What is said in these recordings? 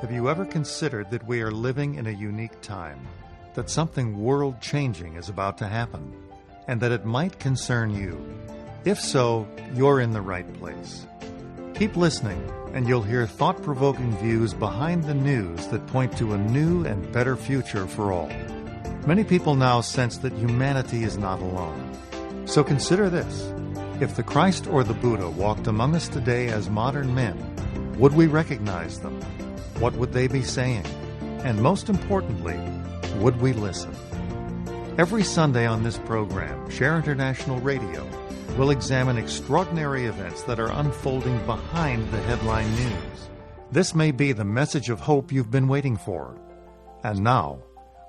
Have you ever considered that we are living in a unique time, that something world-changing is about to happen, and that it might concern you? If so, you're in the right place. Keep listening, and you'll hear thought-provoking views behind the news that point to a new and better future for all. Many people now sense that humanity is not alone. So consider this. If the Christ or the Buddha walked among us today as modern men, would we recognize them? What would they be saying? And most importantly, would we listen? Every Sunday on this program, Share International Radio, we'll examine extraordinary events that are unfolding behind the headline news. This may be the message of hope you've been waiting for. And now,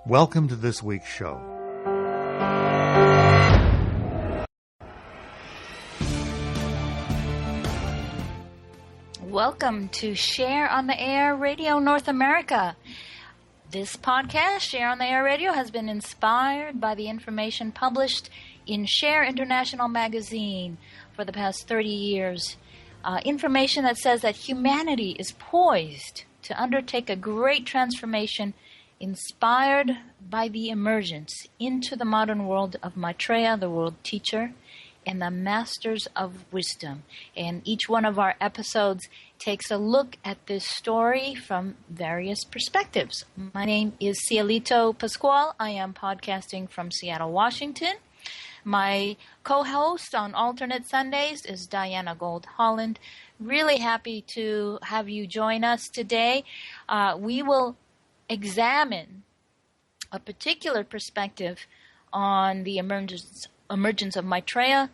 welcome to this week's show. Welcome to Share on the Air Radio North America. This podcast, Share on the Air Radio, has been inspired by the information published in Share International magazine for the past 30 years. Information that says that humanity is poised to undertake a great transformation inspired by the emergence into the modern world of Maitreya, the world teacher, and the masters of wisdom. And each one of our episodes takes a look at this story from various perspectives. My name is Cielito Pascual. I am podcasting from Seattle, Washington. My co-host on alternate Sundays is Diana Gold Holland. Really happy to have you join us today. We will examine a particular perspective on the emergence of Maitreya,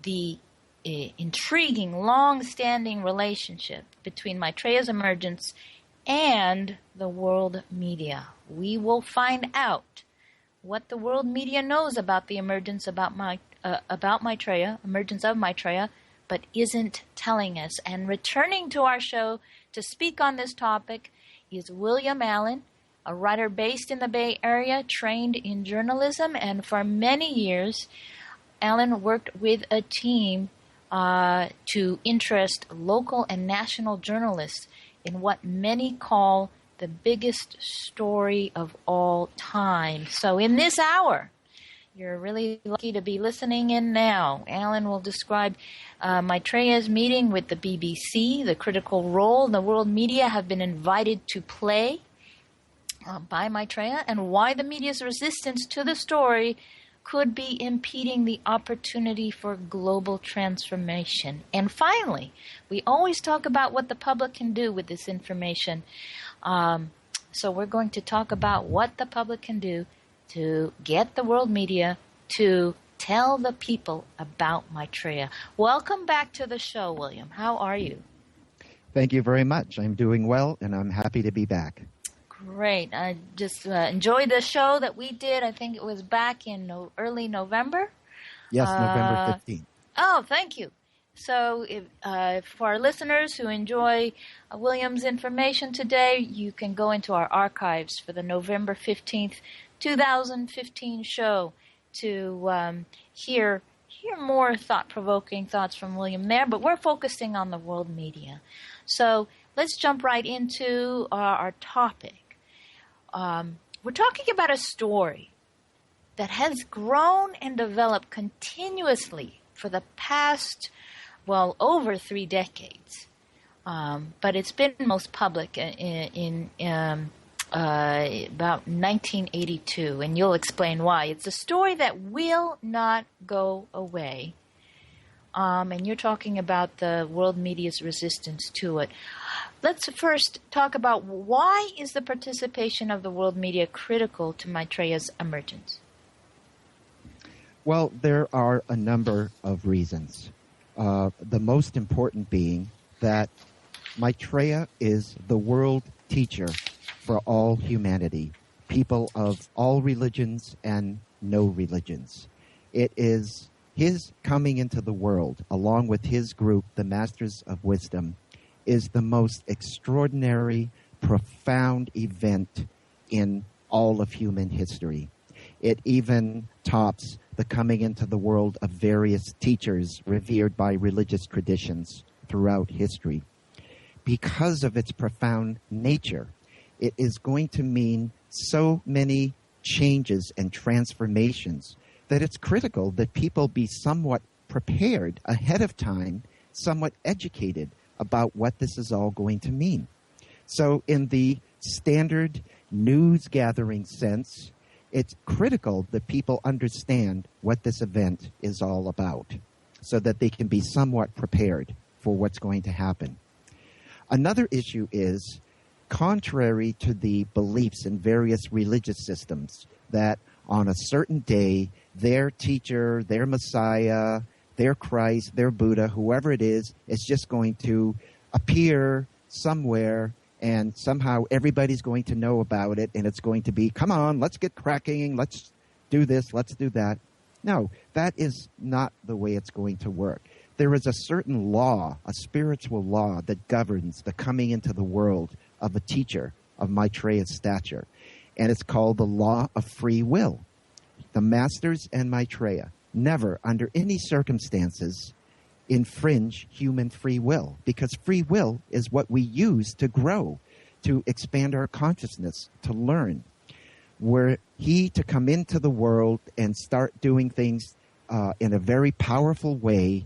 the intriguing, long-standing relationship between Maitreya's emergence and the world media. We will find out what the world media knows about the emergence about Maitreya, emergence of Maitreya, but isn't telling us. And returning to our show to speak on this topic is William Allen, a writer based in the Bay Area, trained in journalism, and for many years, Allen worked with a team to interest local and national journalists in what many call the biggest story of all time. So in this hour, you're really lucky to be listening in now. Allen will describe Maitreya's meeting with the BBC, the critical role the world media have been invited to play by Maitreya, and why the media's resistance to the story could be impeding the opportunity for global transformation. And finally, we always talk about what the public can do with this information. So we're going to talk about what the public can do to get the world media to tell the people about Maitreya. Welcome back to the show, William. How are you? Thank you very much. I'm doing well, and I'm happy to be back. Great. I just enjoyed the show that we did. I think it was back in early November. Yes, November 15th. Oh, thank you. So for our listeners who enjoy William's information today, you can go into our archives for the November 15th, 2015 show to hear more thought-provoking thoughts from William there. But we're focusing on the world media. So let's jump right into our topic. We're talking about a story that has grown and developed continuously for the past, over 3 decades. But it's been most public in about 1982, and you'll explain why. It's a story that will not go away. And you're talking about the world media's resistance to it. Let's first talk about why is the participation of the world media critical to Maitreya's emergence? Well, there are a number of reasons. The most important being that Maitreya is the world teacher for all humanity, people of all religions and no religions. It is his coming into the world, along with his group, the Masters of Wisdom, is the most extraordinary, profound event in all of human history. It even tops the coming into the world of various teachers revered by religious traditions throughout history. because of its profound nature, it is going to mean so many changes and transformations that it's critical that people be somewhat prepared ahead of time, somewhat educated about what this is all going to mean. So in the standard news gathering sense, it's critical that people understand what this event is all about so that they can be somewhat prepared for what's going to happen. Another issue is, contrary to the beliefs in various religious systems that on a certain day, their teacher, their Messiah, their Christ, their Buddha, whoever it is just going to appear somewhere and somehow everybody's going to know about it, and it's going to be, come on, let's get cracking, let's do this, let's do that. No, that is not the way it's going to work. There is a certain law, a spiritual law that governs the coming into the world of a teacher of Maitreya's stature, and it's called the law of free will. The masters and Maitreya never, under any circumstances, infringe human free will, because free will is what we use to grow, to expand our consciousness, to learn. Were he to come into the world and start doing things in a very powerful way,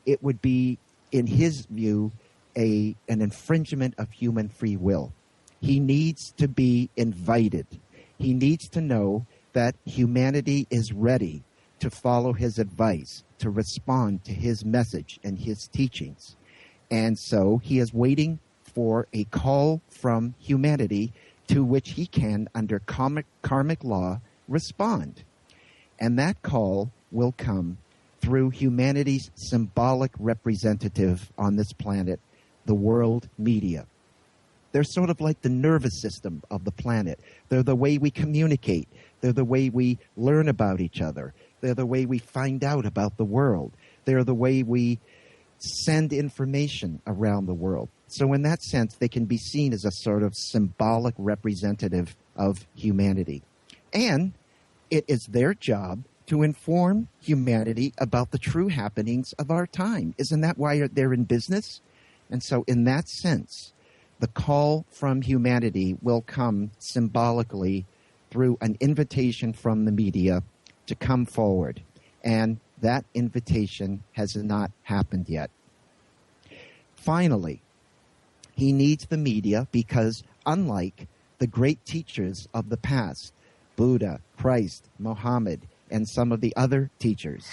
it would be, in his view, an infringement of human free will. He needs to be invited. He needs to know that humanity is ready to follow his advice, to respond to his message and his teachings. And so he is waiting for a call from humanity to which he can, under karmic law, respond. And that call will come through humanity's symbolic representative on this planet, the world media. They're sort of like the nervous system of the planet. They're the way we communicate. They're the way we learn about each other. They're the way we find out about the world. They're the way we send information around the world. So in that sense, they can be seen as a sort of symbolic representative of humanity. And it is their job to inform humanity about the true happenings of our time. Isn't that why they're in business? And so in that sense, the call from humanity will come symbolically through an invitation from the media to come forward. And that invitation has not happened yet. Finally, he needs the media because, unlike the great teachers of the past, Buddha, Christ, Muhammad, and some of the other teachers,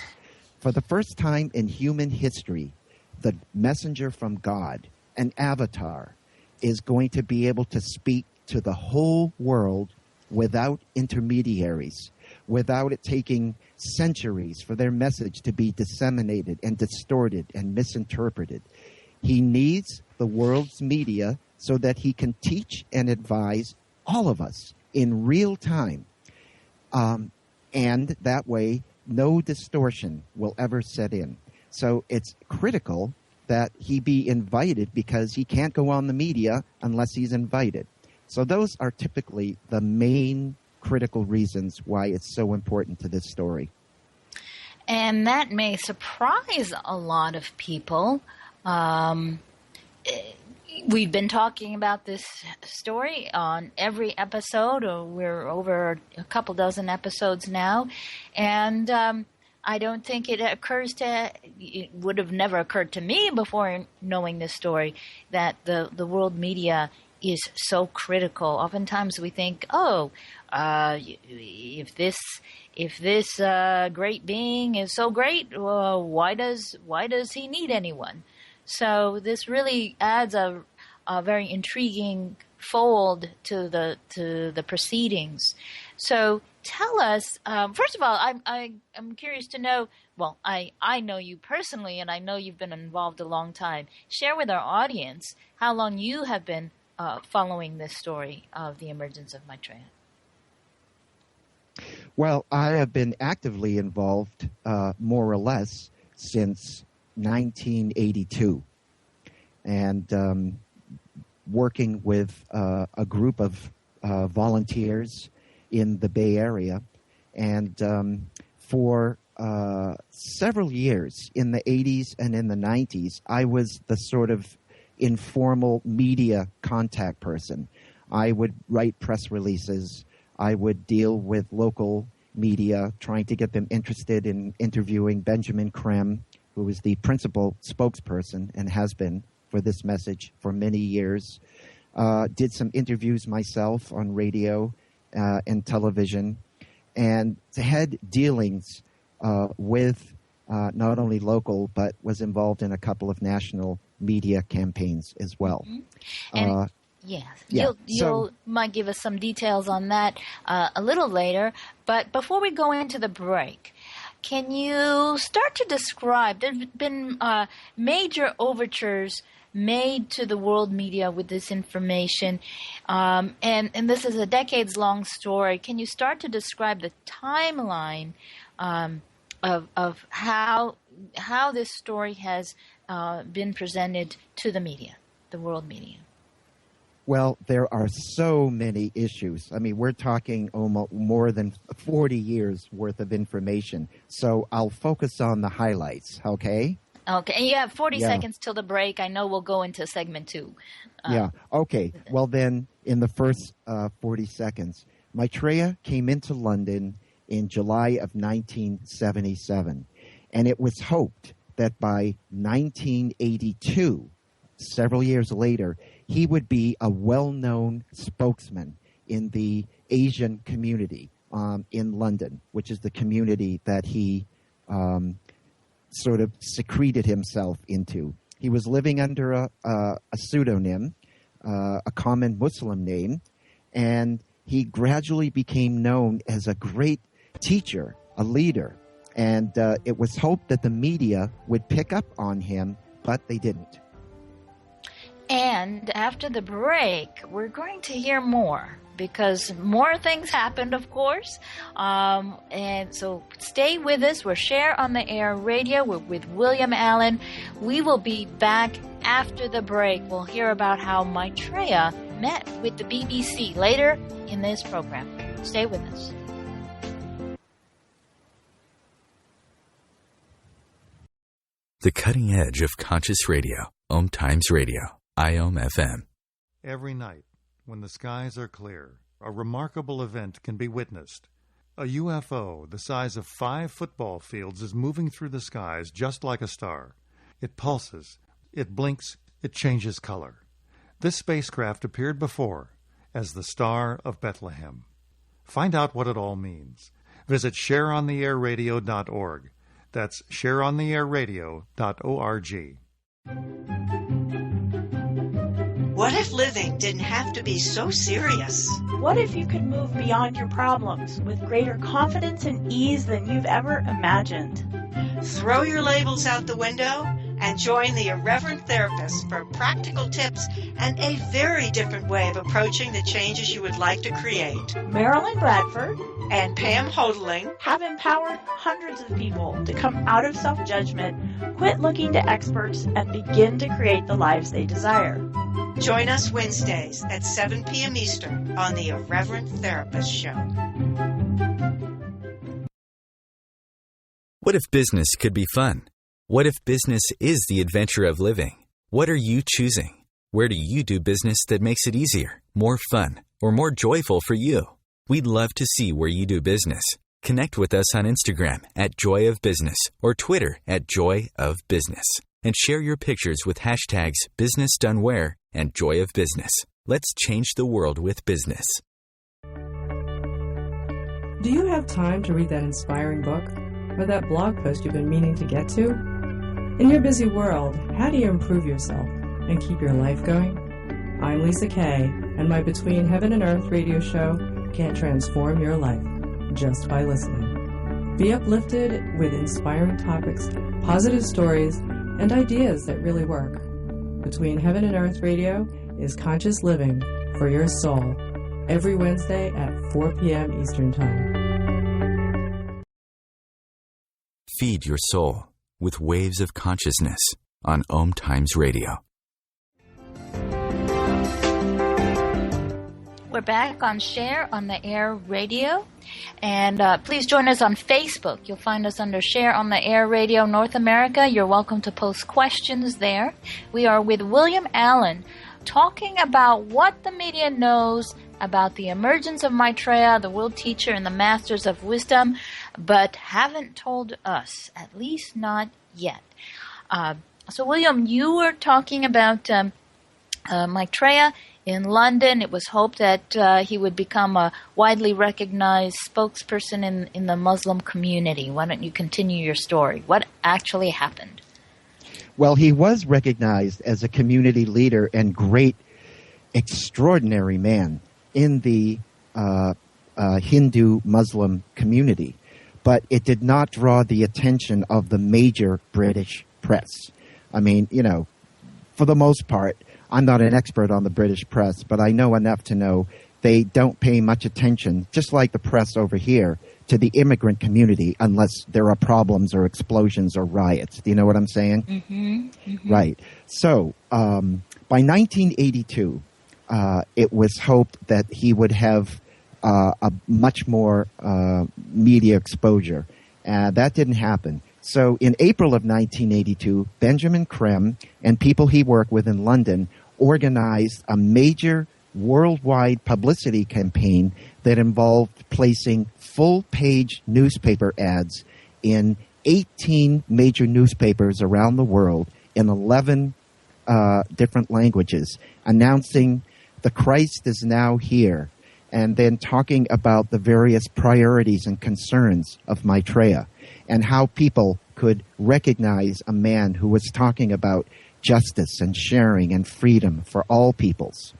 for the first time in human history, the messenger from God, an avatar, is going to be able to speak to the whole world without intermediaries, without it taking centuries for their message to be disseminated and distorted and misinterpreted. He needs the world's media so that he can teach and advise all of us in real time. And that way, no distortion will ever set in. So it's critical that he be invited because he can't go on the media unless he's invited. So those are typically the main critical reasons why it's so important to this story. And that may surprise a lot of people. We've been talking about this story on every episode. We're over a couple dozen episodes now. And I don't think it would have never occurred to me before knowing this story that the world media is so critical. Oftentimes we think, if this great being is so great, well, why does he need anyone? So this really adds a very intriguing fold to the proceedings. So tell us, first of all, I'm curious to know. Well, I know you personally, and I know you've been involved a long time. Share with our audience how long you have been following this story of the emergence of Maitreya. Well, I have been actively involved more or less since 1982, and working with a group of volunteers in the Bay Area. And for several years in the 80s and in the 90s, I was the sort of informal media contact person. I would write press releases. I would deal with local media, trying to get them interested in interviewing Benjamin Krem, who is the principal spokesperson and has been for this message for many years. Did some interviews myself on radio and television, and had dealings with not only local, but was involved in a couple of national media campaigns as well. And yes, you'll might give us some details on that a little later. But before we go into the break, can you start to describe? There's been major overtures made to the world media with this information, and this is a decades-long story. Can you start to describe the timeline of how this story has been presented to the media, the world media? Well, there are so many issues. I mean, we're talking almost more than 40 years worth of information. So I'll focus on the highlights, okay? Okay, and you have 40 seconds till the break. I know we'll go into segment 2. Okay. Well, then, in the first 40 seconds, Maitreya came into London in July of 1977, and it was hoped that by 1982, several years later, he would be a well-known spokesman in the Asian community in London, which is the community that he sort of secreted himself into. He was living under a pseudonym, a common Muslim name, and he gradually became known as a great teacher, a leader. And it was hoped that the media would pick up on him, but they didn't. And after the break, we're going to hear more, because more things happened, of course. And so stay with us. We're Share on the Air Radio. We're with William Allen. We will be back after the break. We'll hear about how Maitreya met with the BBC later in this program. Stay with us. The cutting edge of conscious radio. OMTimes Radio. IOM FM. Every night, when the skies are clear, a remarkable event can be witnessed. A UFO the size of 5 football fields is moving through the skies just like a star. It pulses, it blinks, it changes color. This spacecraft appeared before as the Star of Bethlehem. Find out what it all means. Visit shareontheairradio.org. That's shareontheairradio.org. What if living didn't have to be so serious? What if you could move beyond your problems with greater confidence and ease than you've ever imagined? Throw your labels out the window and join the Irreverent Therapist for practical tips and a very different way of approaching the changes you would like to create. Marilyn Bradford and Pam Hodling have empowered hundreds of people to come out of self-judgment, quit looking to experts, and begin to create the lives they desire. Join us Wednesdays at 7 p.m. Eastern on the Irreverent Therapist Show. What if business could be fun? What if business is the adventure of living? What are you choosing? Where do you do business that makes it easier, more fun, or more joyful for you? We'd love to see where you do business. Connect with us on Instagram at Joy of Business or Twitter at Joy of Business. And share your pictures with hashtags BusinessDoneWhere and Joy of Business. Let's change the world with business. Do you have time to read that inspiring book or that blog post you've been meaning to get to? In your busy world, how do you improve yourself and keep your life going? I'm Lisa Kay, and my Between Heaven and Earth radio show can transform your life just by listening. Be uplifted with inspiring topics, positive stories, and ideas that really work. Between Heaven and Earth Radio is conscious living for your soul every Wednesday at 4 p.m. Eastern Time. Feed your soul with waves of consciousness on OMTimes Radio. We're back on Share on the Air Radio. And please join us on Facebook. You'll find us under Share on the Air Radio North America. You're welcome to post questions there. We are with William Allen, talking about what the media knows about the emergence of Maitreya, the world teacher and the masters of wisdom, but haven't told us, at least not yet. So, William, you were talking about Maitreya in London. It was hoped that he would become a widely recognized spokesperson in the Muslim community. Why don't you continue your story? What actually happened? Well, he was recognized as a community leader and great, extraordinary man in the Hindu-Muslim community. But it did not draw the attention of the major British press. I mean, you know, for the most part, I'm not an expert on the British press, but I know enough to know they don't pay much attention, just like the press over here, to the immigrant community unless there are problems or explosions or riots. Do you know what I'm saying? Mm-hmm, mm-hmm. Right. So by 1982, it was hoped that he would have a much more media exposure. That didn't happen. So in April of 1982, Benjamin Creme and people he worked with in London organized a major worldwide publicity campaign that involved placing full-page newspaper ads in 18 major newspapers around the world in 11 different languages, announcing the Christ is now here, and then talking about the various priorities and concerns of Maitreya and how people could recognize a man who was talking about justice and sharing and freedom for all peoples.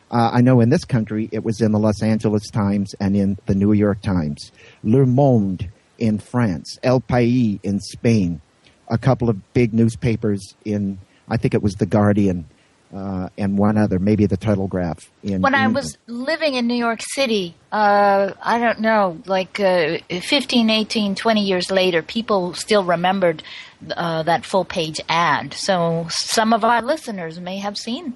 I know in this country it was in the Los Angeles Times and in the New York Times, Le Monde in France, El País in Spain, a couple of big newspapers in, I think it was The Guardian, and one other, maybe the Telegraph. When I was living in New York City, I don't know, like 15, 18, 20 years later, people still remembered that full-page ad. So some of our listeners may have seen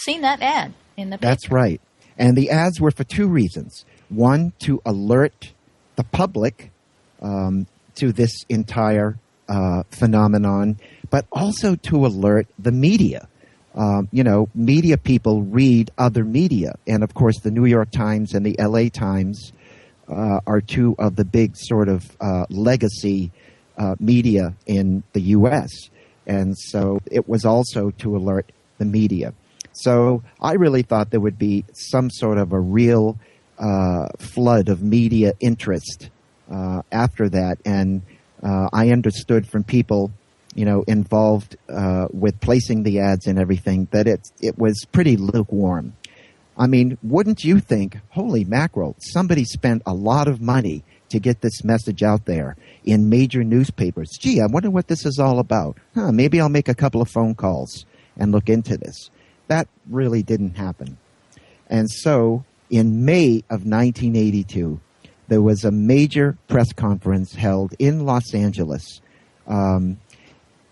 that ad in the paper. That's right. And the ads were for two reasons. One, to alert the public to this entire phenomenon, but also to alert the media. Media people read other media. And, of course, the New York Times and the LA Times are two of the big sort of legacy media in the U.S. And so it was also to alert the media. So I really thought there would be some sort of a real flood of media interest after that. And I understood from people involved with placing the ads and everything, that it was pretty lukewarm. I mean, wouldn't you think, holy mackerel, somebody spent a lot of money to get this message out there in major newspapers. Gee, I wonder what this is all about. Maybe I'll make a couple of phone calls and look into this. That really didn't happen. And so in May of 1982, there was a major press conference held in Los Angeles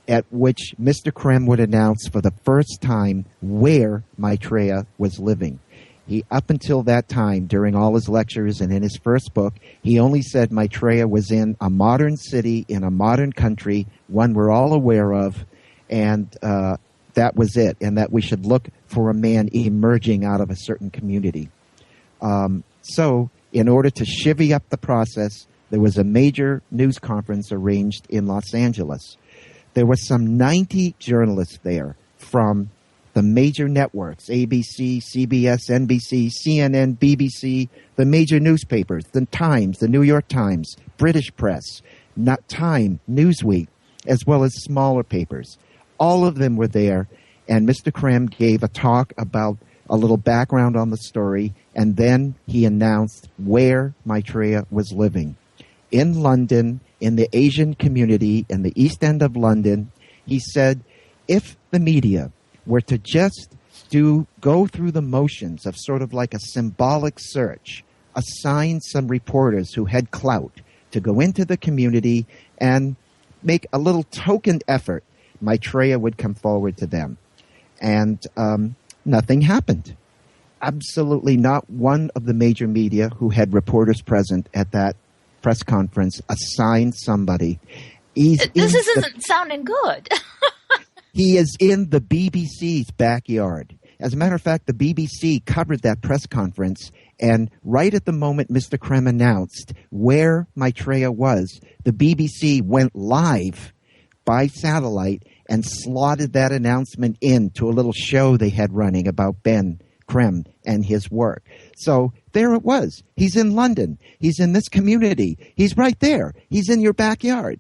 at which Mr. Creme would announce for the first time where Maitreya was living. He, up until that time, during all his lectures and in his first book, he only said Maitreya was in a modern city, in a modern country, one we're all aware of, and that was it, and that we should look for a man emerging out of a certain community. So, in order to chivvy up the process, there was a major news conference arranged in Los Angeles. There were some 90 journalists there from the major networks, ABC, CBS, NBC, CNN, BBC, the major newspapers, the Times, the New York Times, British press, Time, Newsweek, as well as smaller papers. All of them were there, and Mr. Creme gave a talk about a little background on the story, and then he announced where Maitreya was living. In London, in the Asian community, in the East End of London, he said, if the media were to just go through the motions of sort of like a symbolic search, assign some reporters who had clout to go into the community and make a little token effort, Maitreya would come forward to them. And nothing happened. Absolutely not one of the major media who had reporters present at that press conference assigned somebody. This isn't sounding good. He is in the BBC's backyard. As a matter of fact, the BBC covered that press conference, and right at the moment Mr. Krem announced where Maitreya was, the BBC went live by satellite and slotted that announcement into a little show they had running about Ben Krem and his work. So there it was. He's in London. He's in this community. He's right there. He's in your backyard.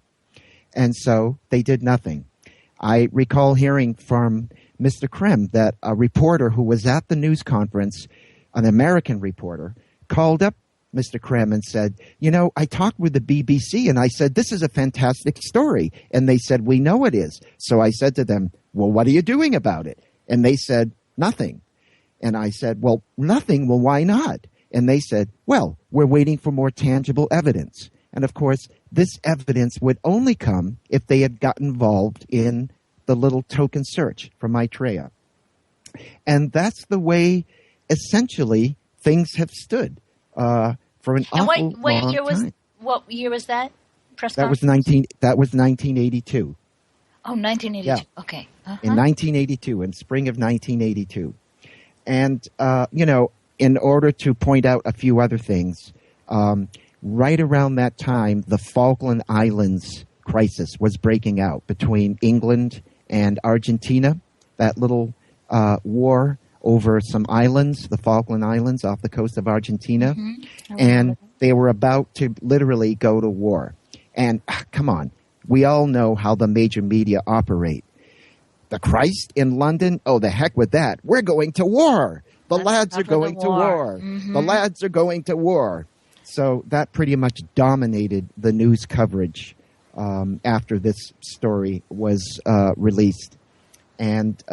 And so they did nothing. I recall hearing from Mr. Krem that a reporter who was at the news conference, an American reporter, called up Mr. Krem and said, you know, I talked with the BBC and I said, this is a fantastic story. And they said, we know it is. So I said to them, well, what are you doing about it? And they said, nothing. And I said, well, nothing? Well, why not? And they said, well, we're waiting for more tangible evidence. And of course, this evidence would only come if they had got involved in the little token search for Maitreya. And that's the way, essentially, things have stood for an awful long time. What year was that? Press That was conference? That was 1982. Oh, 1982. Yeah. Okay. In 1982, in spring of 1982. And, in order to point out a few other things, right around that time, the Falkland Islands crisis was breaking out between England and Argentina, that little war over some islands, the Falkland Islands off the coast of Argentina. Mm-hmm. And they were about to literally go to war. And come on, we all know how the major media operate. The Christ in London? Oh, the heck with that. We're going to war. The lads are going to war. Mm-hmm. The lads are going to war. So that pretty much dominated the news coverage after this story was released. And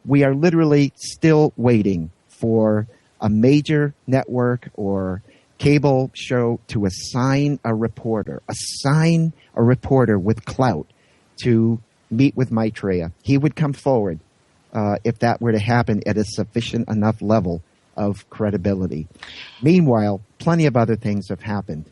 we are literally still waiting for a major network or cable show to assign a reporter with clout to meet with Maitreya. He would come forward if that were to happen at a sufficient enough level of credibility. Meanwhile, plenty of other things have happened.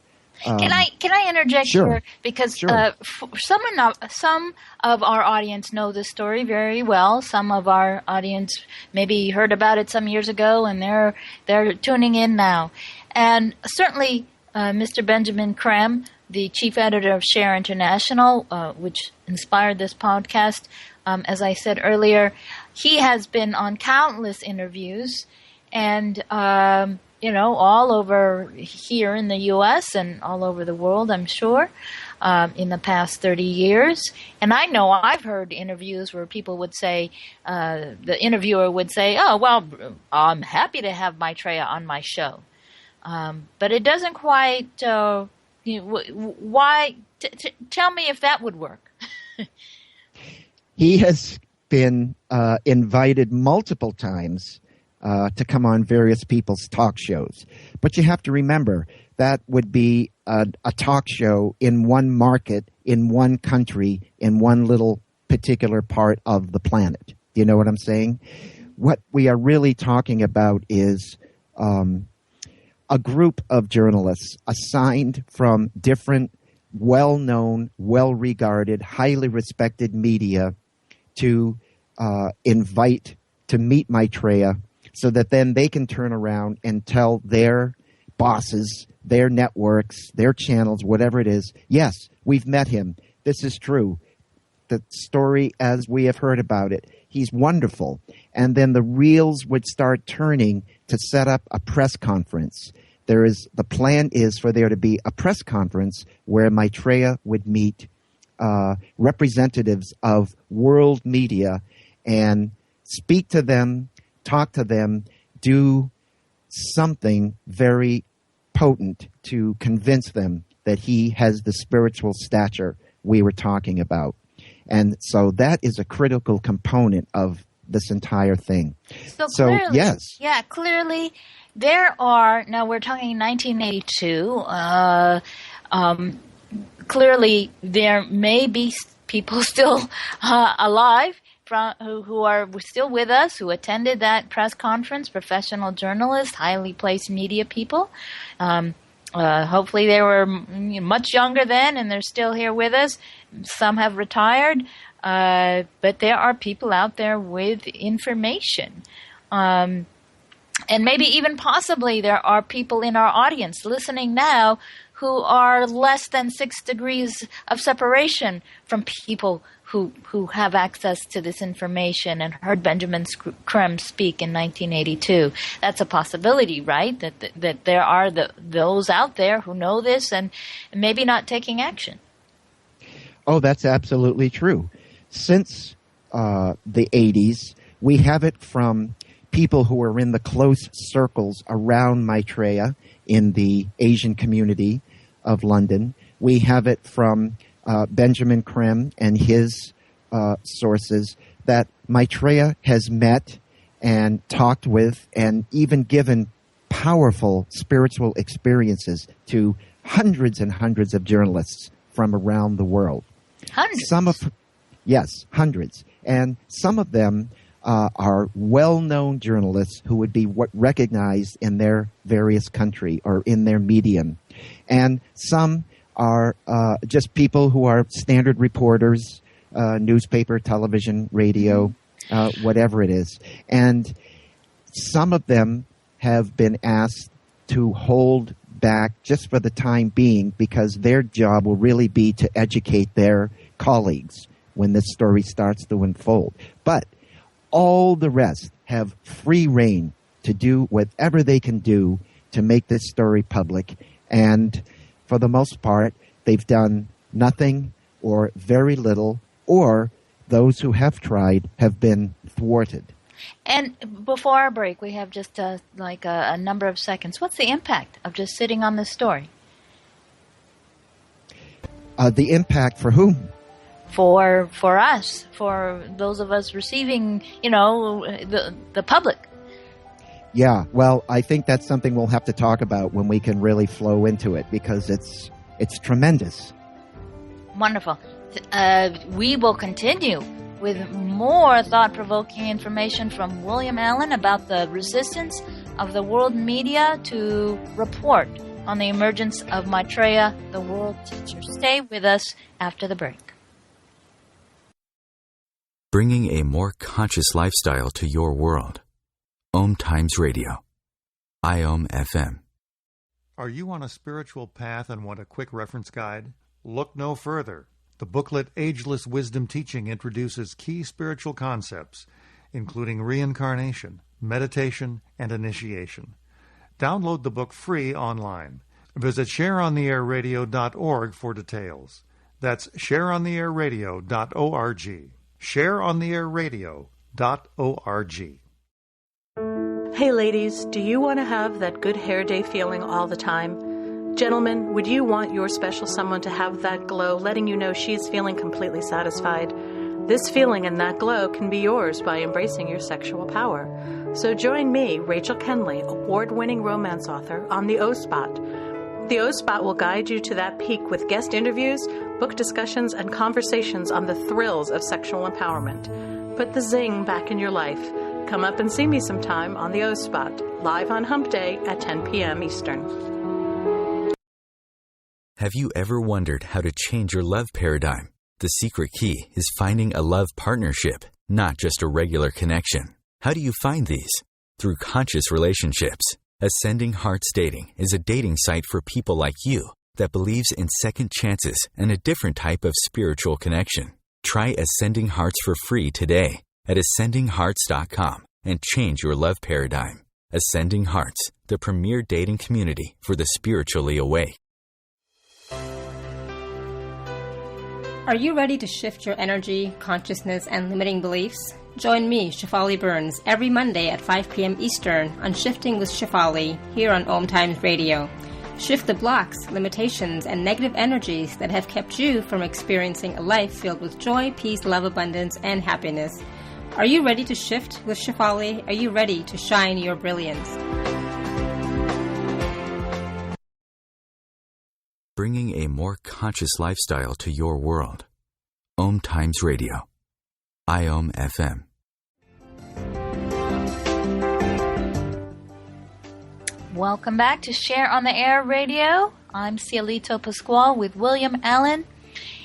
Can I interject here? Because some of our audience know this story very well. Some of our audience maybe heard about it some years ago, and they're tuning in now. And certainly, Mr. Benjamin Krem, the chief editor of Share International, which inspired this podcast, as I said earlier, he has been on countless interviews, and all over here in the U.S. and all over the world, I'm sure, in the past 30 years. And I know I've heard interviews where people would say, the interviewer would say, oh, well, I'm happy to have Maitreya on my show. But it doesn't quite, why, tell me if that would work. He has been invited multiple times to come on various people's talk shows. But you have to remember, that would be a talk show in one market, in one country, in one little particular part of the planet. Do you know what I'm saying? What we are really talking about is a group of journalists assigned from different well-known, well-regarded, highly respected media to invite to meet Maitreya, so that then they can turn around and tell their bosses, their networks, their channels, whatever it is, yes, we've met him. This is true. The story as we have heard about it, he's wonderful. And then the reels would start turning to set up a press conference. The plan is for there to be a press conference where Maitreya would meet representatives of world media and speak to them, talk to them, do something very potent to convince them that he has the spiritual stature we were talking about. And so that is a critical component of this entire thing. So clearly, yes. Yeah, clearly there are, now we're talking 1982, clearly there may be people still alive who are still with us, who attended that press conference, professional journalists, highly placed media people. Hopefully they were much younger then, and they're still here with us. Some have retired, but there are people out there with information. And maybe even possibly there are people in our audience listening now who are less than 6 degrees of separation from people who have access to this information and heard Benjamin Crumb speak in 1982. That's a possibility, right? That there are those out there who know this and maybe not taking action. Oh, that's absolutely true. Since the 80s, we have it from people who are in the close circles around Maitreya in the Asian community of London. We have it from Benjamin Crumb and his sources that Maitreya has met and talked with and even given powerful spiritual experiences to hundreds and hundreds of journalists from around the world. Hundreds? Yes, hundreds. And some of them are well-known journalists who would be recognized in their various country or in their medium. And some are just people who are standard reporters, newspaper, television, radio, whatever it is. And some of them have been asked to hold back just for the time being because their job will really be to educate their colleagues when this story starts to unfold. But all the rest have free rein to do whatever they can do to make this story public. And for the most part, they've done nothing or very little, or those who have tried have been thwarted. And before our break, we have just a number of seconds. What's the impact of just sitting on this story? The impact for whom? For us, for those of us receiving, the public. Yeah, well, I think that's something we'll have to talk about when we can really flow into it because it's tremendous. Wonderful. We will continue with more thought-provoking information from William Allen about the resistance of the world media to report on the emergence of Maitreya, the world teacher. Stay with us after the break. Bringing a more conscious lifestyle to your world. OMTimes Radio. IOM FM. Are you on a spiritual path and want a quick reference guide? Look no further. The booklet Ageless Wisdom Teaching introduces key spiritual concepts, including reincarnation, meditation, and initiation. Download the book free online. Visit shareontheairradio.org for details. That's shareontheairradio.org. shareontheairradio.org. Hey ladies, do you want to have that good hair day feeling all the time? Gentlemen, would you want your special someone to have that glow, letting you know she's feeling completely satisfied? This feeling and that glow can be yours by embracing your sexual power. So join me, Rachel Kenley, award-winning romance author, on the O-Spot. The O-Spot will guide you to that peak with guest interviews, book discussions, and conversations on the thrills of sexual empowerment. Put the zing back in your life. Come up and see me sometime on the O-Spot, live on Hump Day at 10 p.m. Eastern. Have you ever wondered how to change your love paradigm? The secret key is finding a love partnership, not just a regular connection. How do you find these? Through conscious relationships. Ascending Hearts Dating is a dating site for people like you that believes in second chances and a different type of spiritual connection. Try Ascending Hearts for free today at ascendinghearts.com and change your love paradigm. Ascending Hearts, the premier dating community for the spiritually awake. Are you ready to shift your energy, consciousness, and limiting beliefs? Join me, Shefali Burns, every Monday at 5 p.m. Eastern on Shifting with Shefali here on OMTimes Radio. Shift the blocks, limitations, and negative energies that have kept you from experiencing a life filled with joy, peace, love, abundance, and happiness. Are you ready to shift with Shefali? Are you ready to shine your brilliance? Bringing a more conscious lifestyle to your world. OMTimes Radio. IOM FM. Welcome back to Share on the Air Radio. I'm Cielito Pascual with William Allen,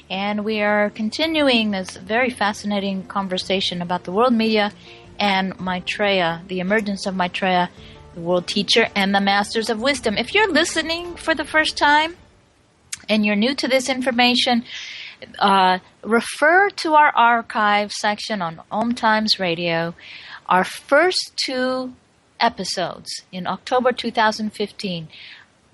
and we are continuing this very fascinating conversation about the world media and Maitreya, the emergence of Maitreya, the world teacher and the masters of wisdom. If you're listening for the first time and you're new to this information, refer to our archive section on OMTimes Radio. Our first two episodes in October 2015.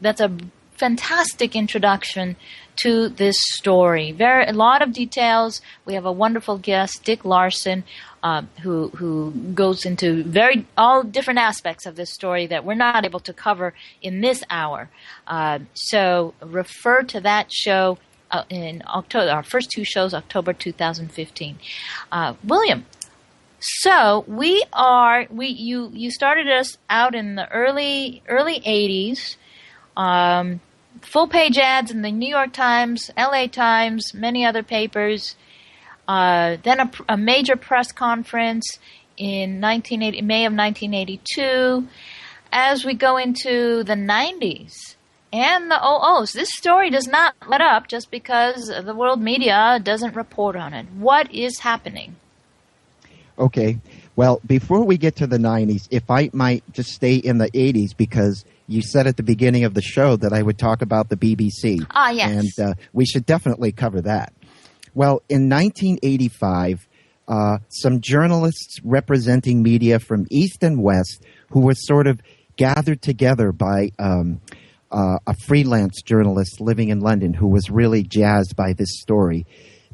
That's a fantastic introduction to this story. A lot of details. We have a wonderful guest, Dick Larson, who goes into all different aspects of this story that we're not able to cover in this hour. So refer to that show in October. Our first two shows, October 2015. William. So you started us out in the early 80s, full page ads in the New York Times, LA Times, many other papers, then a major press conference in May of 1982. As we go into the 90s and the 00s, this story does not let up just because the world media doesn't report on it. What is happening? Okay. Well, before we get to the 90s, if I might just stay in the 80s, because you said at the beginning of the show that I would talk about the BBC. Ah, yes. And we should definitely cover that. Well, in 1985, some journalists representing media from East and West who were sort of gathered together by a freelance journalist living in London who was really jazzed by this story.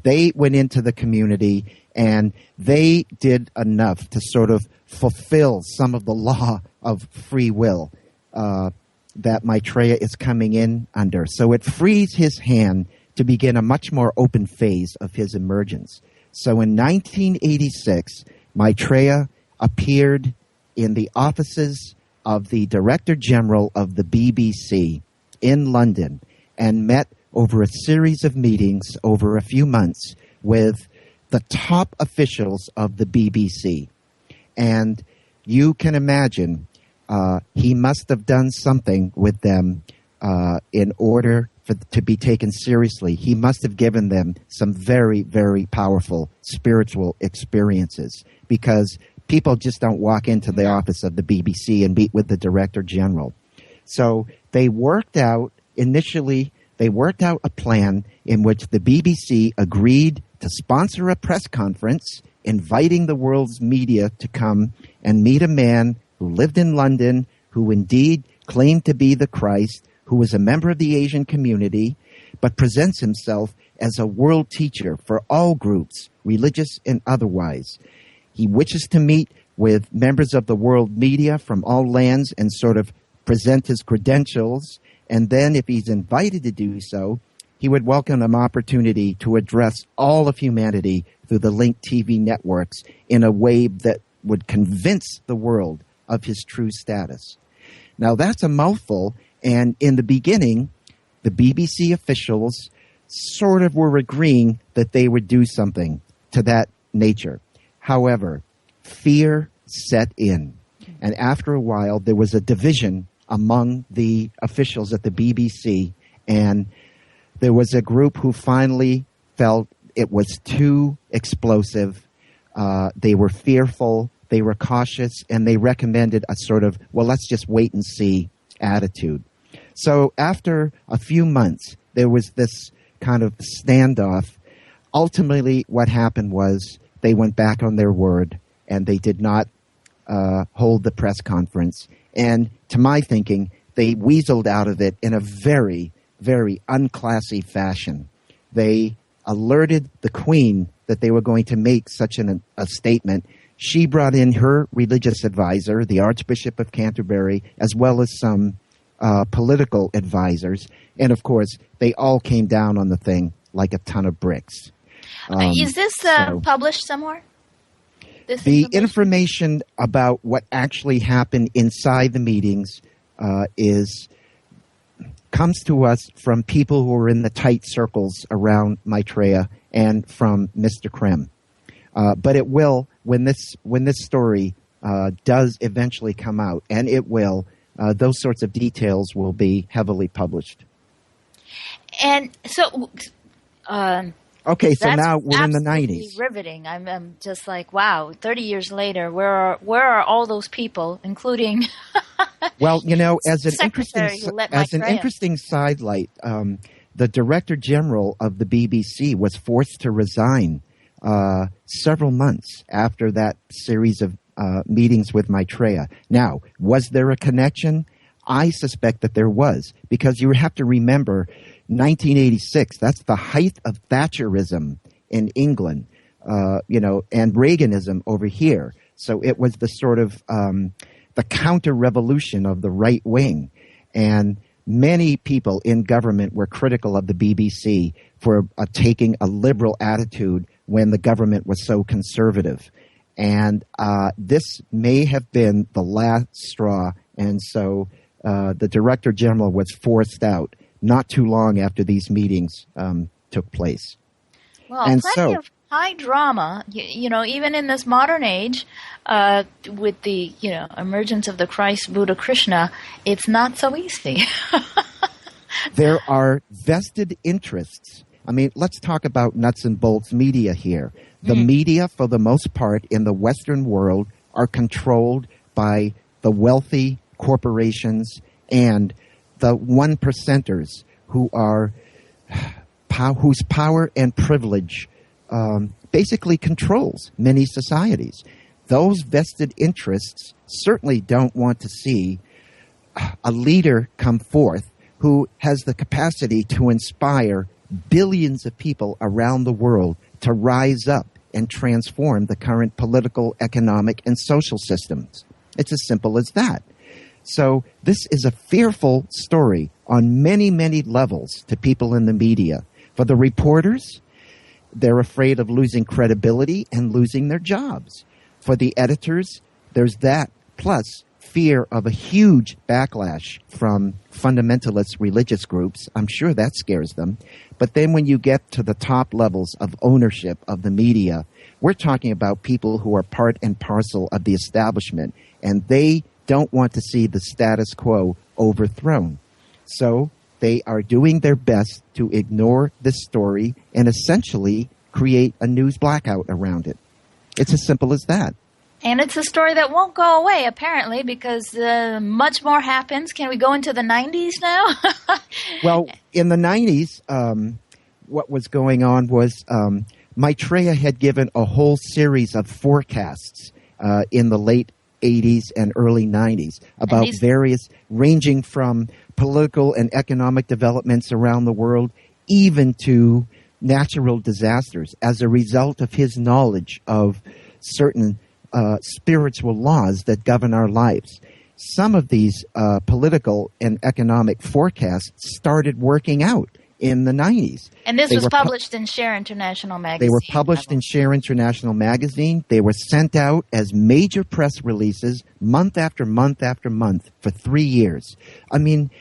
They went into the community and they did enough to sort of fulfill some of the law of free will that Maitreya is coming in under. So it frees his hand to begin a much more open phase of his emergence. So in 1986, Maitreya appeared in the offices of the Director General of the BBC in London and met over a series of meetings over a few months with the top officials of the BBC. And you can imagine he must have done something with them in order to be taken seriously. He must have given them some very, very powerful spiritual experiences, because people just don't walk into the office of the BBC and meet with the Director General. So they worked out a plan in which the BBC agreed to sponsor a press conference inviting the world's media to come and meet a man who lived in London, who indeed claimed to be the Christ, who was a member of the Asian community, but presents himself as a world teacher for all groups, religious and otherwise. He wishes to meet with members of the world media from all lands and sort of present his credentials. And then if he's invited to do so, he would welcome an opportunity to address all of humanity through the linked TV networks in a way that would convince the world of his true status. Now, that's a mouthful, and in the beginning, the BBC officials sort of were agreeing that they would do something to that nature. However, fear set in, and after a while, there was a division among the officials at the BBC, and there was a group who finally felt it was too explosive. They were fearful, they were cautious, and they recommended a sort of, well, let's just wait and see attitude. So after a few months, there was this kind of standoff. Ultimately, what happened was they went back on their word, and they did not hold the press conference. And to my thinking, they weaseled out of it in a very, very unclassy fashion. They alerted the Queen that they were going to make such a statement. She brought in her religious advisor, the Archbishop of Canterbury, as well as some political advisors. And, of course, they all came down on the thing like a ton of bricks. Is this published somewhere? The information about what actually happened inside the meetings comes to us from people who are in the tight circles around Maitreya and from Mr. Krem. But it will, when this story does eventually come out, and it will, those sorts of details will be heavily published. And so, okay, so now we're in the 90s. Riveting. I'm just like, wow. 30 years later, where are all those people, including? Well, as an interesting sidelight, the Director General of the BBC was forced to resign several months after that series of meetings with Maitreya. Now, was there a connection? I suspect that there was, because you have to remember 1986, that's the height of Thatcherism in England, and Reaganism over here. So it was the sort of the counter-revolution of the right wing. And many people in government were critical of the BBC for taking a liberal attitude when the government was so conservative. And this may have been the last straw. And so the Director General was forced out not too long after these meetings took place. Well, plenty of high drama, even in this modern age, with the, emergence of the Christ, Buddha, Krishna, it's not so easy. There are vested interests. I mean, let's talk about nuts and bolts media here. The media, for the most part, in the Western world are controlled by the wealthy corporations and the 1%ers who are whose power and privilege basically controls many societies. Those vested interests certainly don't want to see a leader come forth who has the capacity to inspire billions of people around the world to rise up and transform the current political, economic, and social systems. It's as simple as that. So this is a fearful story on many, many levels to people in the media. For the reporters, they're afraid of losing credibility and losing their jobs. For the editors, there's that, plus fear of a huge backlash from fundamentalist religious groups. I'm sure that scares them. But then when you get to the top levels of ownership of the media, we're talking about people who are part and parcel of the establishment, and they don't want to see the status quo overthrown. So they are doing their best to ignore this story and essentially create a news blackout around it. It's as simple as that. And it's a story that won't go away, apparently, because much more happens. Can we go into the 90s now? Well, in the 90s, what was going on was Maitreya had given a whole series of forecasts in the late 80s and early 90s about various, ranging from political and economic developments around the world, even to natural disasters, as a result of his knowledge of certain spiritual laws that govern our lives. Some of these political and economic forecasts started working out in the 90s. And this was published in Share International magazine. They were published in Share International magazine. They were sent out as major press releases month after month after month for 3 years. I mean,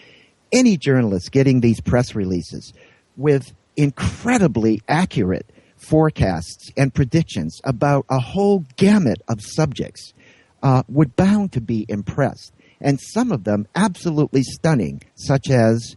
any journalist getting these press releases with incredibly accurate forecasts and predictions about a whole gamut of subjects would bound to be impressed. And some of them absolutely stunning, such as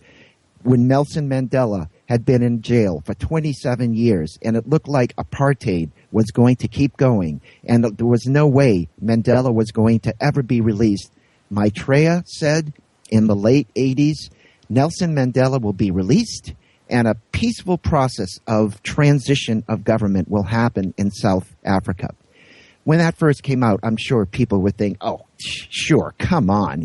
when Nelson Mandela had been in jail for 27 years and it looked like apartheid was going to keep going and there was no way Mandela was going to ever be released. Maitreya said in the late 80s, Nelson Mandela will be released and a peaceful process of transition of government will happen in South Africa. When that first came out, I'm sure people would think, oh, sure, come on,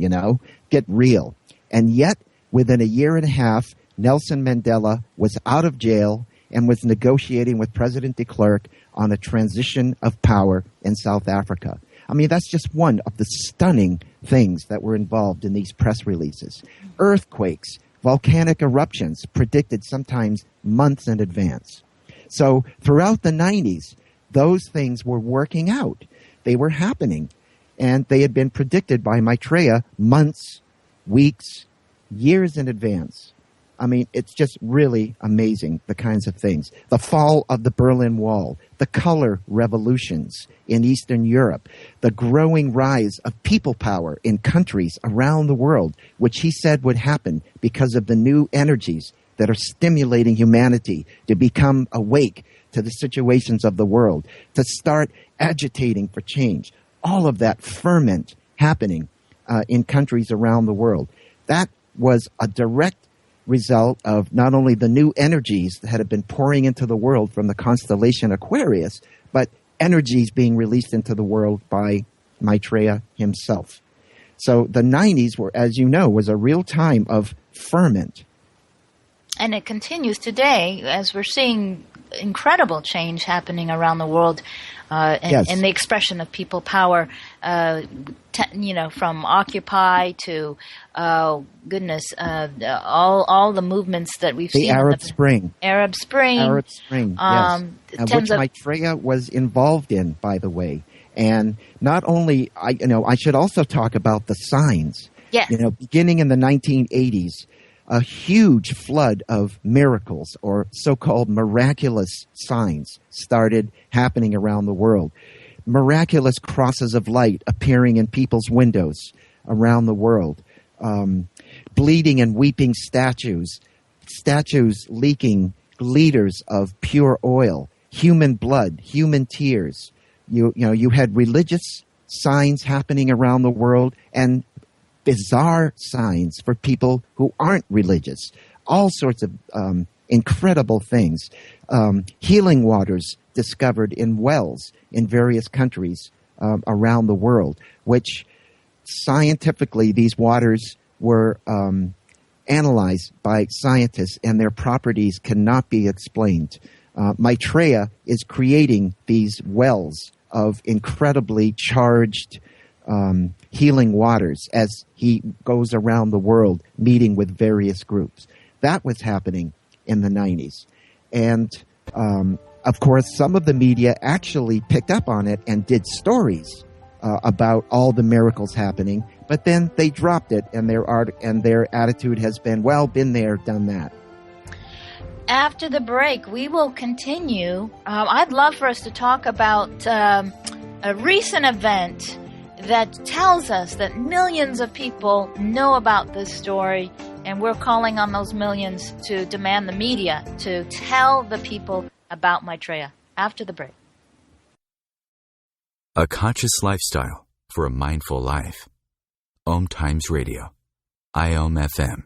get real. And yet, within a year and a half, Nelson Mandela was out of jail and was negotiating with President de Klerk on a transition of power in South Africa. I mean, that's just one of the stunning things that were involved in these press releases. Earthquakes, volcanic eruptions predicted sometimes months in advance. So throughout the 90s, those things were working out. They were happening. And they had been predicted by Maitreya months, weeks, years in advance. I mean, it's just really amazing, the kinds of things. The fall of the Berlin Wall, the color revolutions in Eastern Europe, the growing rise of people power in countries around the world, which he said would happen because of the new energies that are stimulating humanity to become awake to the situations of the world, to start agitating for change. All of that ferment happening in countries around the world. That was a direct result of not only the new energies that had been pouring into the world from the constellation Aquarius, but energies being released into the world by Maitreya himself. So the 90s were, as you know, was a real time of ferment. And it continues today as we're seeing incredible change happening around the world in the expression of people power, from Occupy to, all the movements that we've seen. Arab Spring. Arab Spring, yes. Which Maitreya was involved in, by the way. And not only, I should also talk about the signs. Yes. Beginning in the 1980s, a huge flood of miracles or so-called miraculous signs started happening around the world. Miraculous crosses of light appearing in people's windows around the world. Bleeding and weeping statues leaking liters of pure oil, human blood, human tears. You had religious signs happening around the world and bizarre signs for people who aren't religious. All sorts of incredible things. Healing waters discovered in wells in various countries around the world, which scientifically these waters were analyzed by scientists and their properties cannot be explained. Maitreya is creating these wells of incredibly charged healing waters as he goes around the world meeting with various groups. That was happening in the 90s. And, of course, some of the media actually picked up on it and did stories about all the miracles happening, but then they dropped it, and their attitude has been, well, been there, done that. After the break, we will continue. I'd love for us to talk about a recent event that tells us that millions of people know about this story, and we're calling on those millions to demand the media to tell the people about Maitreya. After the break. A conscious lifestyle for a mindful life. OMTimes Radio. IOM-FM.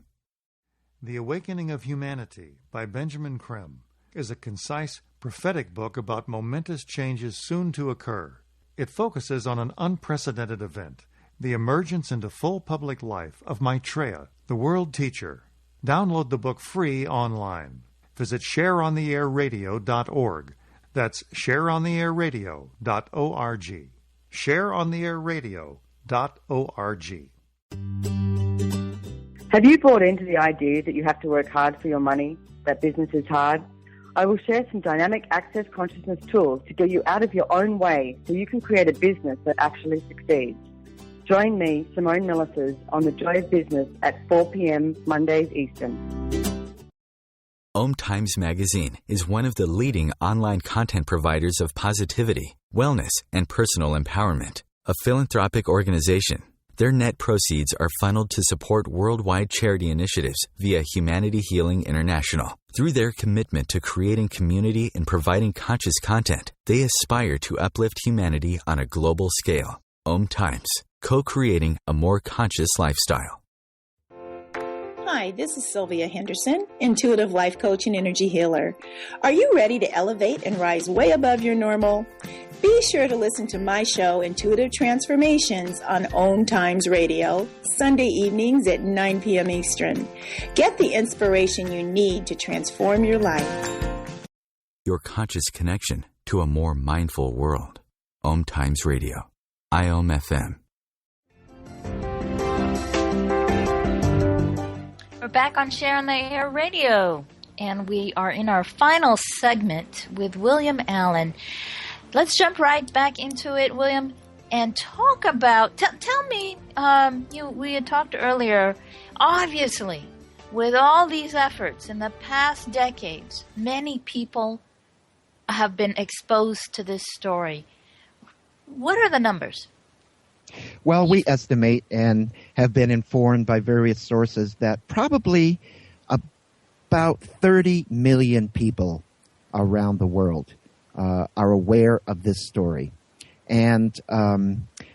The Awakening of Humanity by Benjamin Creme is a concise, prophetic book about momentous changes soon to occur. It focuses on an unprecedented event, the emergence into full public life of Maitreya, the world teacher. Download the book free online. Visit shareontheairradio.org. That's shareontheairradio.org. shareontheairradio.org. Have you bought into the idea that you have to work hard for your money, that business is hard? I will share some dynamic access consciousness tools to get you out of your own way so you can create a business that actually succeeds. Join me, Simone Millisers, on The Joy of Business at 4 p.m. Mondays Eastern. OMTimes Magazine is one of the leading online content providers of positivity, wellness, and personal empowerment. A philanthropic organization, their net proceeds are funneled to support worldwide charity initiatives via Humanity Healing International. Through their commitment to creating community and providing conscious content, they aspire to uplift humanity on a global scale. OMTimes, co-creating a more conscious lifestyle. Hi, this is Sylvia Henderson, intuitive life coach and energy healer. Are you ready to elevate and rise way above your normal? Be sure to listen to my show, Intuitive Transformations, on OMTimes Radio, Sunday evenings at 9 p.m. Eastern. Get the inspiration you need to transform your life. Your conscious connection to a more mindful world. OMTimes Radio. IOM-FM. We're back on Share on the Air Radio, and we are in our final segment with William Allen. Let's jump right back into it, William, and talk about, tell me, we had talked earlier, obviously, with all these efforts in the past decades, many people have been exposed to this story. What are the numbers? Well, we estimate and have been informed by various sources that probably about 30 million people around the world are aware of this story. And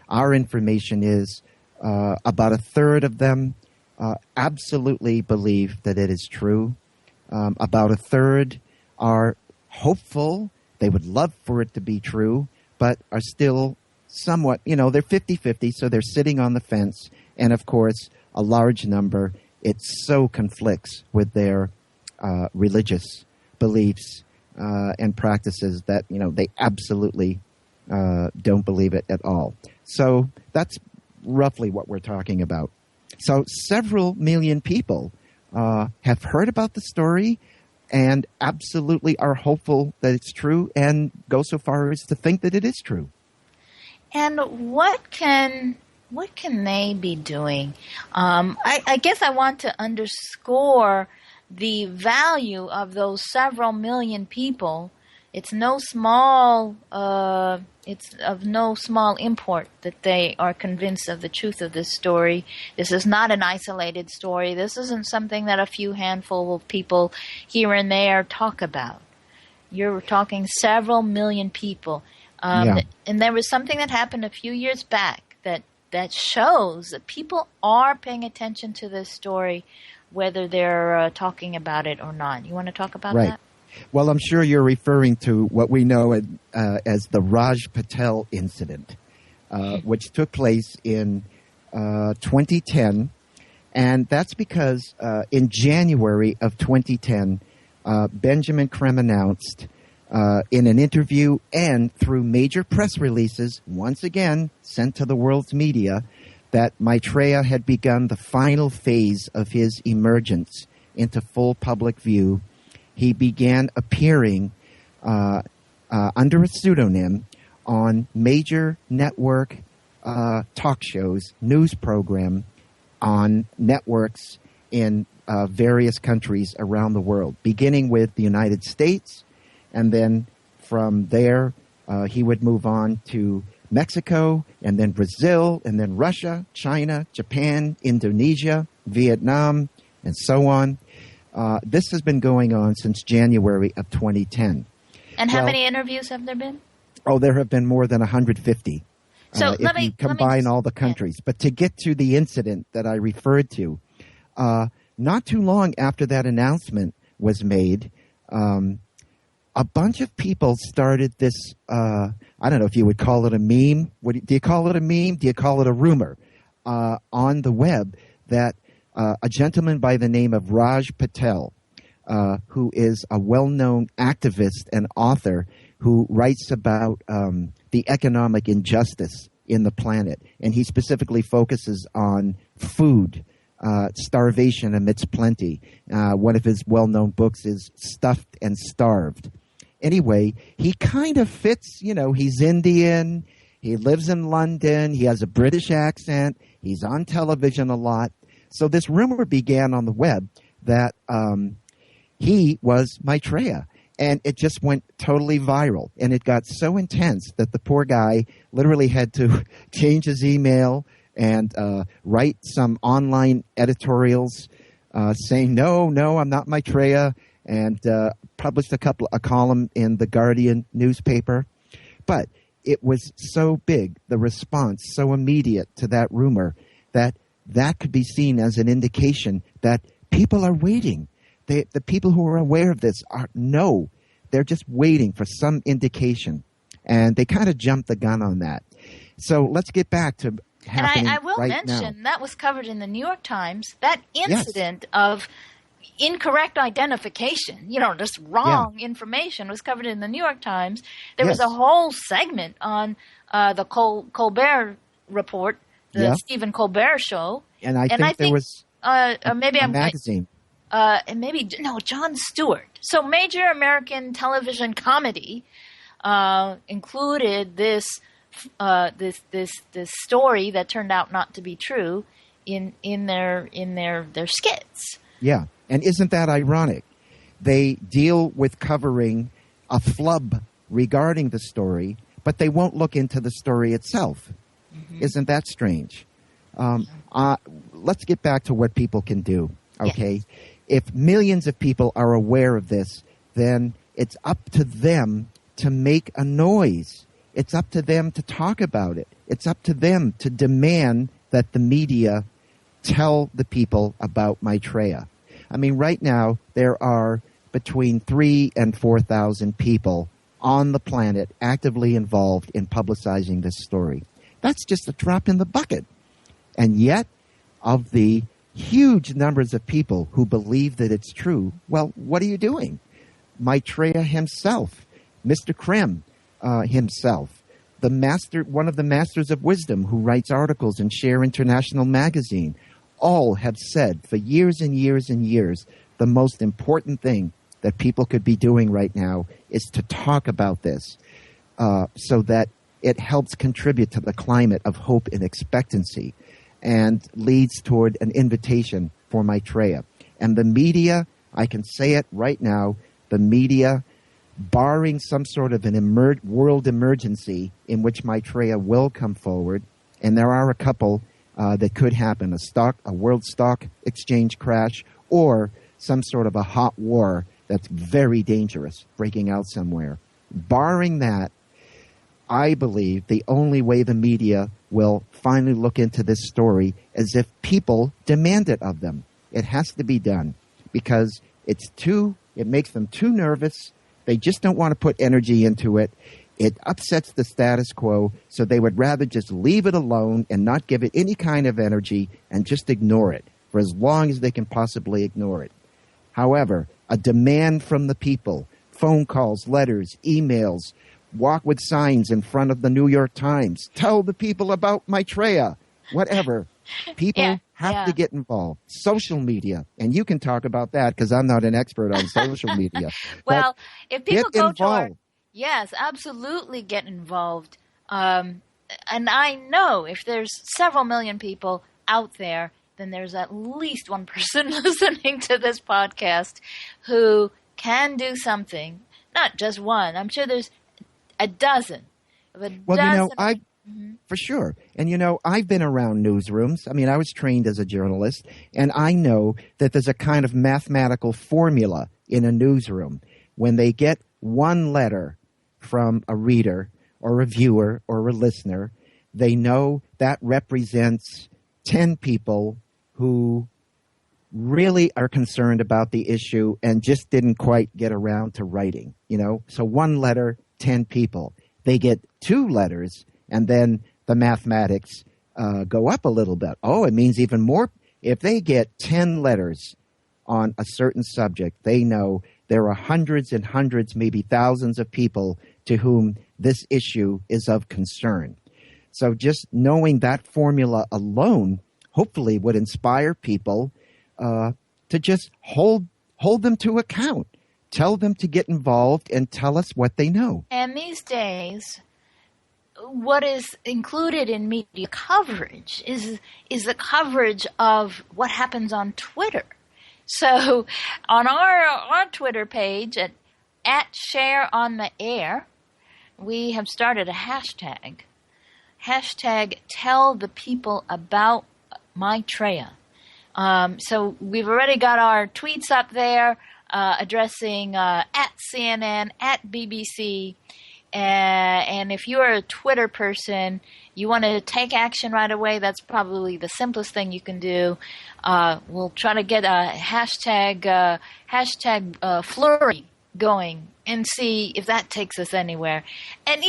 our information is about a third of them absolutely believe that it is true. About a third are hopeful. They would love for it to be true, but are still somewhat, they're 50-50, so they're sitting on the fence. And, of course, a large number, it so conflicts with their religious beliefs and practices that, they absolutely don't believe it at all. So that's roughly what we're talking about. So several million people have heard about the story and absolutely are hopeful that it's true and go so far as to think that it is true. And what can they be doing? I guess I want to underscore the value of those several million people. It's it's of no small import that they are convinced of the truth of this story. This is not an isolated story. This isn't something that a few handful of people here and there talk about. You're talking several million people. And there was something that happened a few years back that shows that people are paying attention to this story, whether they're talking about it or not. You want to talk about that? Well, I'm sure you're referring to what we know as the Raj Patel incident, which took place in 2010. And that's because in January of 2010, Benjamin Creme announced in an interview and through major press releases, once again sent to the world's media, that Maitreya had begun the final phase of his emergence into full public view. He began appearing under a pseudonym on major network talk shows, news program on networks in various countries around the world, beginning with the United States. And then from there, he would move on to Mexico, and then Brazil, and then Russia, China, Japan, Indonesia, Vietnam, and so on. This has been going on since January of 2010. And how many interviews have there been? Oh, there have been more than 150. So if you combine all the countries. But to get to the incident that I referred to, not too long after that announcement was made, a bunch of people started this, I don't know if you would call it a meme. Do you call it a meme? Do you call it a rumor? On the web that a gentleman by the name of Raj Patel, who is a well-known activist and author who writes about the economic injustice in the planet. And he specifically focuses on food, starvation amidst plenty. One of his well-known books is Stuffed and Starved. Anyway, he kind of fits, he's Indian, he lives in London, he has a British accent, he's on television a lot. So this rumor began on the web that he was Maitreya, and it just went totally viral. And it got so intense that the poor guy literally had to change his email and write some online editorials saying, no, I'm not Maitreya, and published a column in the Guardian newspaper. But it was so big, the response so immediate to that rumor, that could be seen as an indication that people are waiting. The people who are aware of this they're just waiting for some indication. And they kind of jumped the gun on that. So let's get back to happening And I will right mention, now. that was covered in the New York Times, that incident of incorrect identification, just wrong information was covered in the New York Times. There was a whole segment on the Colbert Report, the Stephen Colbert Show. And I think there was maybe a magazine. Jon Stewart. So major American television comedy included this story that turned out not to be true in their skits. Yeah. And isn't that ironic? They deal with covering a flub regarding the story, but they won't look into the story itself. Mm-hmm. Isn't that strange? Let's get back to what people can do, okay? Yes. If millions of people are aware of this, then it's up to them to make a noise. It's up to them to talk about it. It's up to them to demand that the media tell the people about Maitreya. I mean, right now, there are between 3,000 and 4,000 people on the planet actively involved in publicizing this story. That's just a drop in the bucket. And yet, of the huge numbers of people who believe that it's true, well, what are you doing? Maitreya himself, Mr. Krim himself, one of the masters of wisdom who writes articles in Share International magazine, all have said for years and years and years, the most important thing that people could be doing right now is to talk about this so that it helps contribute to the climate of hope and expectancy and leads toward an invitation for Maitreya. And the media, I can say it right now, the media, barring some sort of an world emergency in which Maitreya will come forward, and there are a couple that could happen, a world stock exchange crash or some sort of a hot war that's very dangerous breaking out somewhere. Barring that, I believe the only way the media will finally look into this story is if people demand it of them. It has to be done because it makes them too nervous. They just don't want to put energy into it. It upsets the status quo, so they would rather just leave it alone and not give it any kind of energy and just ignore it for as long as they can possibly ignore it. However, a demand from the people, phone calls, letters, emails, walk with signs in front of the New York Times, tell the people about Maitreya, whatever. People have to get involved. Social media, and you can talk about that because I'm not an expert on social media. Well, if people go involved. Yes, absolutely get involved. And I know if there's several million people out there, then there's at least one person listening to this podcast who can do something. Not just one. I'm sure there's a dozen. For sure. And, I've been around newsrooms. I mean, I was trained as a journalist, and I know that there's a kind of mathematical formula in a newsroom. When they get one letter from a reader or a viewer or a listener, they know that represents 10 people who really are concerned about the issue and just didn't quite get around to writing, So one letter, 10 people. They get 2 letters, and then the mathematics go up a little bit. Oh, it means even more. If they get 10 letters on a certain subject, they know there are hundreds and hundreds, maybe thousands of people to whom this issue is of concern. So just knowing that formula alone hopefully would inspire people to just hold them to account. Tell them to get involved and tell us what they know. And these days, what is included in media coverage is the coverage of what happens on Twitter. So on our Twitter page at Share on the Air, we have started a hashtag. Hashtag Tell the People About Maitreya. So we've already got our tweets up there addressing at CNN, at BBC. And if you're a Twitter person, you want to take action right away, that's probably the simplest thing you can do. We'll try to get a hashtag flurry going and see if that takes us anywhere. And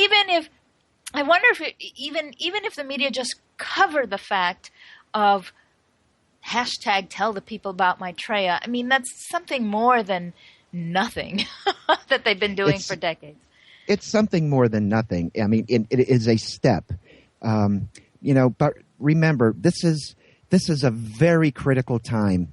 I wonder if even if the media just cover the fact of hashtag tell the people about Maitreya, I mean, that's something more than nothing that they've been doing for decades. It's something more than nothing. I mean, it is a step, but remember, this is a very critical time.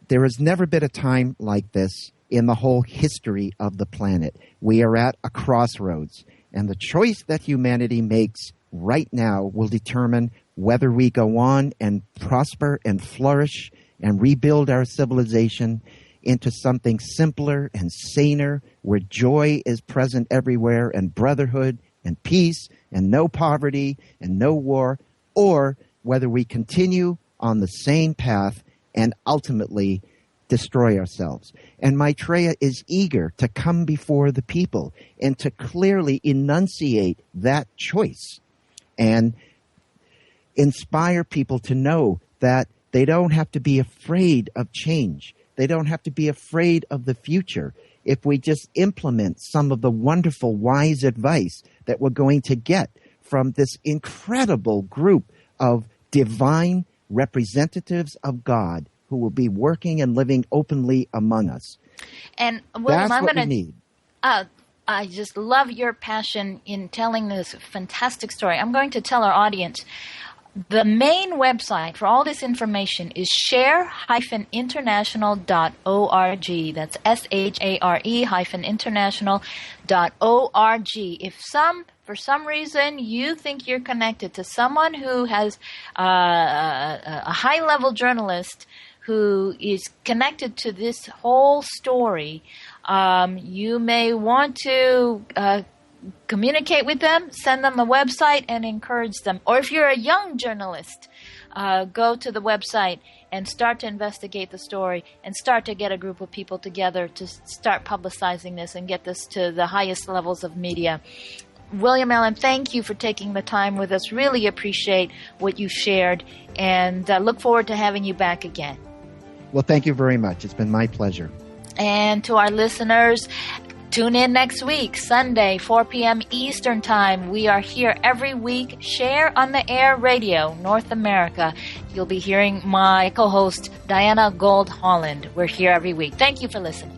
There has never been a time like this in the whole history of the planet. We are at a crossroads, and the choice that humanity makes right now will determine whether we go on and prosper and flourish and rebuild our civilization into something simpler and saner, where joy is present everywhere, and brotherhood and peace and no poverty and no war, or whether we continue on the same path and ultimately destroy ourselves. And Maitreya is eager to come before the people and to clearly enunciate that choice and inspire people to know that they don't have to be afraid of change. They don't have to be afraid of the future if we just implement some of the wonderful, wise advice that we're going to get from this incredible group of divine representatives of God who will be working and living openly among us. And William, that's what we need. I just love your passion in telling this fantastic story. I'm going to tell our audience the main website for all this information is share-international.org. That's SHARE-international.org. If for some reason you think you're connected to someone who has a high-level journalist who is connected to this whole story, you may want to communicate with them, send them a website, and encourage them. Or if you're a young journalist, go to the website and start to investigate the story and start to get a group of people together to start publicizing this and get this to the highest levels of media. William Allen, thank you for taking the time with us. Really appreciate what you shared, and look forward to having you back again. Well, thank you very much. It's been my pleasure. And to our listeners, tune in next week, Sunday, 4 p.m. Eastern Time. We are here every week. Share on the Air Radio, North America. You'll be hearing my co-host, Diana Gold Holland. We're here every week. Thank you for listening.